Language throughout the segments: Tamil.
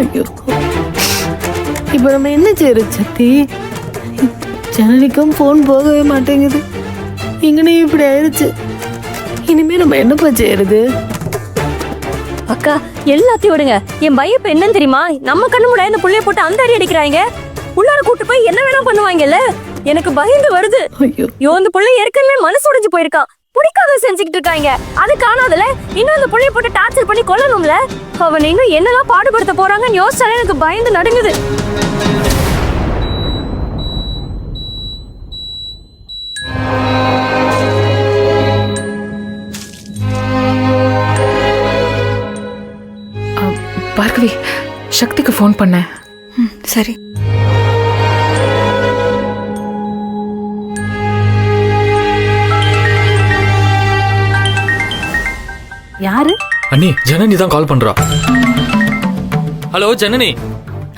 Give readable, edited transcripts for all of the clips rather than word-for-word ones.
ஐயோ, இப்ப நம்ம என்ன செய்யறது சக்தி? ஜனனிக்கும் போன் போகவே மாட்டேங்குது. இங்கனே இப்படி ஆயிடுச்சு. இனிமே நம்ம என்னப்பா செய்யறது? அக்கா எல்லாத்தையும் விடுங்க. என் பையன் இப்ப என்னன்னு தெரியுமா? நம்ம கண்ணு முன்னாடி இந்த புள்ளைய போட்டு அந்த அடி அடிக்கிறாங்க. உள்ளார கூட்டு போய் என்ன வேணா பண்ணுவாங்கல்ல. எனக்கு பயந்து வருது. ஐயோ, இந்த புள்ளை ஏற்கனவே மனசு உடைஞ்சு போயிருக்கான். பிடிக்காத செஞ்சுக்கிட்டு இருக்காங்க. அது காணாதுல இன்னும் இந்த புள்ளைய போட்டு டார்ச்சர் பண்ணி கொல்லணும்ல. அவன் இன்னும் என்னதான் பாடுபடுத்த போறாங்கன்னு யோசிச்சாலே எனக்கு பயந்து நடுங்குது. பார்கவி, சக்திக்கு ஃபோன் பண்ணேன். சரி. யாரு? அண்ணி, ஜனனி தான் கால் பண்றா. ஹலோ ஜனனி.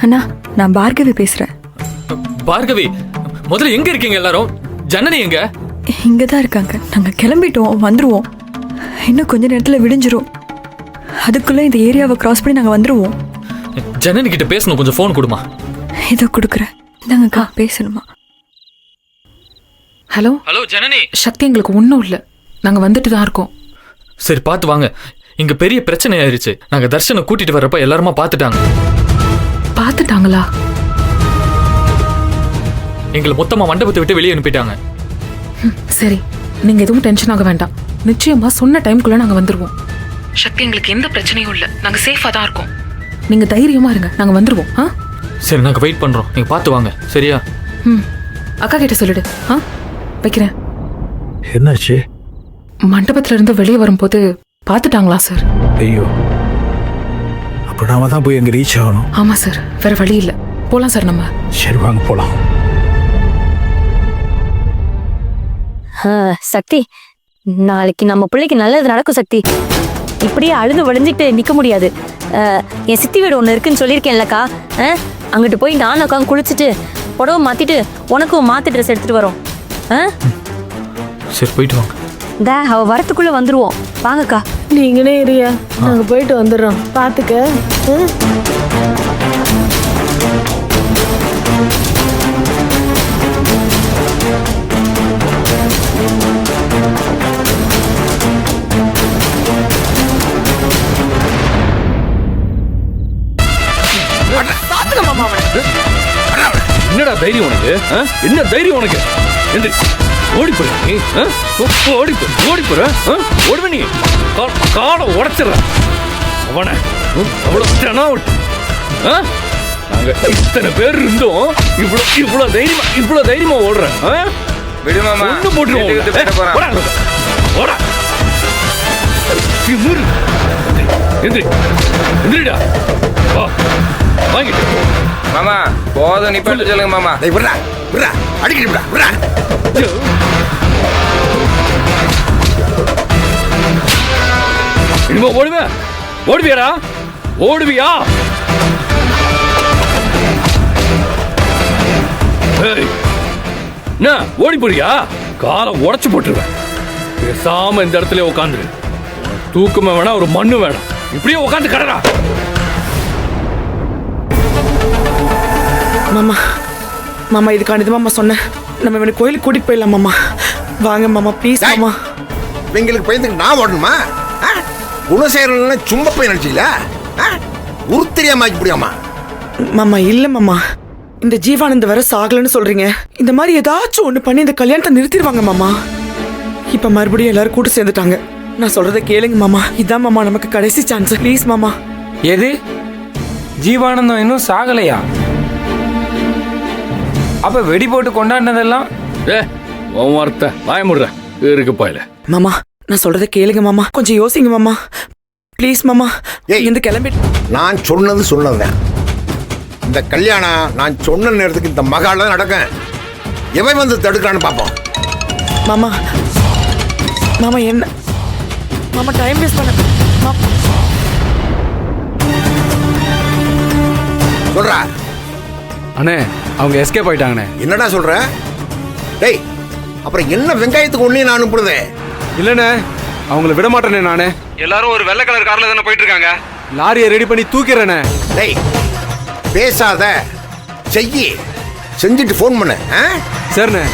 அண்ணா, நான் பார்கவி பேசுறேன். பார்கவி, முதல்ல எங்க இருக்கீங்க எல்லாரும்? ஜனனி எங்க? இங்கதான் இருக்காங்க. நாங்க கிளம்பிட்டோம், வந்துருவோம். இன்னும் கொஞ்ச நேரத்துல விடிஞ்சிரும். அதுக்குள்ள இந்த ஏரியாவை கிராஸ் பண்ணி நாங்க வந்துருவோம். ஜனனி கிட்ட பேசணும், கொஞ்சம் ஃபோன் கொடுமா. இதோ கொடுக்குறேன். நாங்கக்கா பேசணுமா? Hello hello Janani. சக்தி, எங்களுக்கு ஒன்றும் இல்லை, நாங்கள் வந்துட்டு தான் இருக்கோம். சரி பார்த்து வாங்க. இங்க பெரிய பிரச்சனை ஆயிருச்சு. நாங்க தர்ஷனை கூட்டிட்டு வர்றப்ப எல்லாருமா பார்த்துட்டாங்க. பார்த்துட்டாங்களா? எங்களை மொத்தமா மண்டபத்தை விட்டு வெளியே அனுப்பிட்டாங்க. சரி, நீங்க எதுவும் டென்ஷன் ஆக வேண்டாம். நிச்சயமா சொன்ன டைம்குள்ள நாங்க வந்துருவோம். சக்தி, எங்களுக்கு எந்த பிரச்சனையும் இல்லை, நாங்க சேஃபா தான் இருக்கோம். நீங்க தைரியமா இருங்க, நாங்க வந்துருவோம். சரி, நாங்க வெயிட் பண்றோம், நீங்க பார்த்து வாங்க. சரியா? அக்கா கிட்ட சொல்லிடு. வைக்கிறேன். என்னாச்சு? மண்டபத்துல இருந்து வெளியே வரும்போது பார்த்துட்டாங்களா சார்? ஐயோ, அப்ப நாம தான் போய் அங்க ரீச் ஆகணும். ஆமா சார், வேற வழி இல்லை. போலாம் சார் நம்ம. சரி வாங்க போலாம். சக்தி, நாளைக்கு நம்ம பிள்ளைக்கு நல்லது நடக்கும் சக்தி. இப்படியே அழுது வழிஞ்சிட்டு நிக்க முடியாது. என் சித்தி வீடு ஒண்ணு இருக்குன்னு சொல்லியிருக்கேன்லக்கா. அங்கிட்டு போய் நானும் அக்கா குளிச்சுட்டு புடவை மாத்திட்டு உனக்கும் மாத்து ட்ரெஸ் எடுத்துட்டு வரோம். சரி, போயிட்டு வாங்க. அவ வரத்துக்குள்ள வந்துருவோம். வாங்கக்கா. நீங்களே ஏரியா, நாங்க போயிட்டு வந்துடுறோம். பாத்துக்க. என்னடா தைரியம் உனக்கு? என்ன தைரியம் உனக்கு? ஓடி போற நீ? ஓடி போற? ஓடுவ நீ? காலை உடைச்சிடற அவனை. அவ்வளவு நாங்க இத்தனை பேர் இருந்தோம். இவ்வளவு தைரியமா ஓடுற? ஒண்ணு போட்டுருவோம். எந்திரிடா. வாங்கிட்டு மாமா போதும், நிப்பாட்டு சொல்லுங்க மாமா. இனிமே ஓடுவியாடா? ஓடுவியா? என்ன ஓடி போறியா? காலை உடைச்சு போட்டுருவேன். பேசாம இந்த இடத்துல உட்காந்துரு. தூக்கமே வேணா, ஒரு மண்ணு வேணாம். இப்படியே உட்காந்து கடடா. மாமா, மாமா இதுக்கான இது மாமா சொன்னேன். நம்ம இவனை கோயிலுக்கு கூட்டிட்டு போயிடலாம் மாமா. வாங்க மாமா, ப்ளீஸ் மாமா. எங்களுக்கு பயந்துக்கு நான் ஓடணுமா? குணசேகரன் சும்மா போய் நினைச்சீங்களா? உருத்தெரியாமாக்கி முடியாமா? மாமா இல்ல மாமா, இந்த ஜீவானந்த் வர சாகலன்னு சொல்றீங்க. இந்த மாதிரி ஏதாச்சும் ஒண்ணு பண்ணி இந்த கல்யாணத்தை நிறுத்திடுவாங்க மாமா. இப்ப மறுபடியும் எல்லாரும் கூட்டு சேர்ந்துட்டாங்க. நான் சொல்றதை கேளுங்க மாமா. இதான் மாமா நமக்கு கடைசி சான்ஸ். ப்ளீஸ் மாமா. எது? ஜீவானந்தம் இன்னும் சாகலையா? அப்ப வெடி போட்டு கொண்டாடினதெல்லாம் உன் வார்த்தை பயமுடுற இருக்கு பாயில. மாமா, நான் சொல்றதை கேளுங்க மாமா. கொஞ்சம் யோசிங்க மாமா. ப்ளீஸ் மாமா. இந்த கிளம்பி நான் சொன்னதுதான். இந்த கல்யாணம் நான் சொன்ன நேரத்துக்கு இந்த மகால நடக்கும். எவன் வந்து தடுக்கிறான்னு பாப்போம். மாமா, மாமா என்ன மாமா டைம் வேஸ்ட் பண்ண சொல்றா. அண்ணே, அவங்க எஸ்கேப் ஆயிட்டாங்கண்ணே. என்னடா சொல்ற? டேய், அப்புறம் என்ன வெங்காயத்துக்கு ஒண்ணே நான் அனுப்புறது? இல்லண்ணே, அவங்கள விட மாட்டேனே நானே. எல்லாரும் ஒரு வெள்ளை கலர் கார்ல தானே போயிட்டு இருக்காங்க. லாரியை ரெடி பண்ணி தூக்கிறேனே. டேய், பேசாத, செஞ்சு செஞ்சுட்டு ஃபோன் பண்ணு. சரிண்ணே.